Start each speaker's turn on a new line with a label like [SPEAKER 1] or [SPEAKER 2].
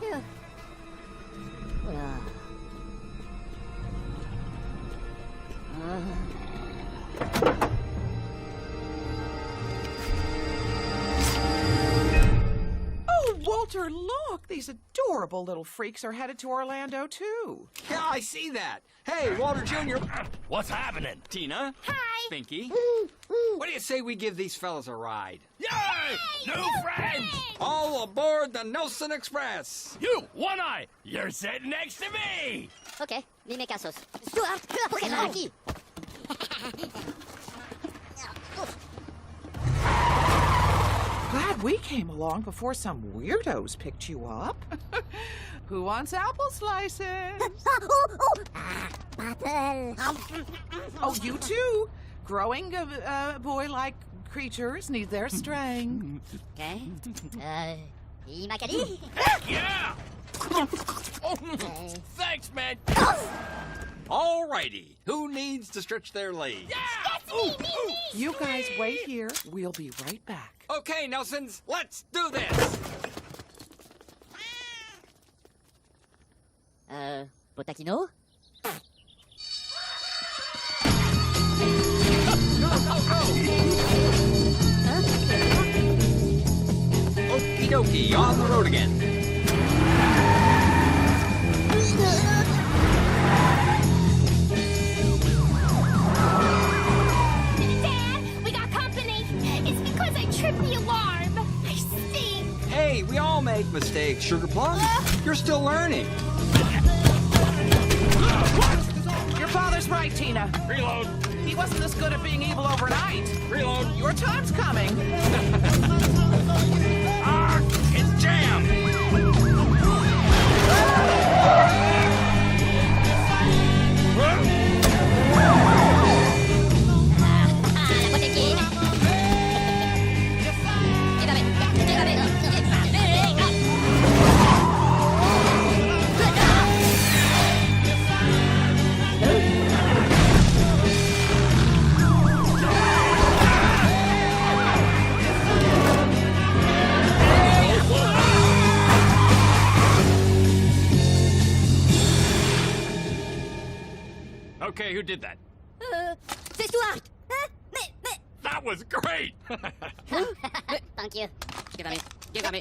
[SPEAKER 1] Phew.
[SPEAKER 2] Oh, Walter, look! These adorable little freaks are headed to Orlando, too.
[SPEAKER 3] Yeah, I see that. Hey, Walter Jr.
[SPEAKER 4] What's happening?
[SPEAKER 3] Tina.
[SPEAKER 1] Hi.
[SPEAKER 3] Pinky. What do you say we give these fellas a ride?
[SPEAKER 4] Yay! New friends!
[SPEAKER 3] All aboard the Nelson Express!
[SPEAKER 4] You, One Eye, you're sitting next to me!
[SPEAKER 1] Ok, dime casos. Stuart, ¿por qué estás aquí?
[SPEAKER 2] Glad we came along before some weirdos picked you up. Who wants apple slices?
[SPEAKER 1] Apple.
[SPEAKER 2] Oh, you too. Growing boy-like creatures need their strength.
[SPEAKER 1] Okay. Y Macari?
[SPEAKER 4] Yeah! Thanks, man!
[SPEAKER 3] Alrighty, who needs to stretch their legs?
[SPEAKER 4] Yeah!
[SPEAKER 2] You guys wait here. We'll be right back.
[SPEAKER 3] Okay, Nelsons, let's do this!
[SPEAKER 1] Potakino?
[SPEAKER 3] Okie dokie, on the road again.
[SPEAKER 5] Dad, we got company. It's because I tripped the alarm. I stink.
[SPEAKER 3] Hey, we all make mistakes, Sugar Plum. You're still learning.
[SPEAKER 2] Your father's right, Tina.
[SPEAKER 4] Reload!
[SPEAKER 2] He wasn't this good at being evil overnight.
[SPEAKER 4] Reload!
[SPEAKER 2] Your time's coming.
[SPEAKER 4] Ah! It's jammed! Okay, who did that?
[SPEAKER 1] C'est Stuart.
[SPEAKER 4] That was great!
[SPEAKER 1] Thank you. You got me. You got me.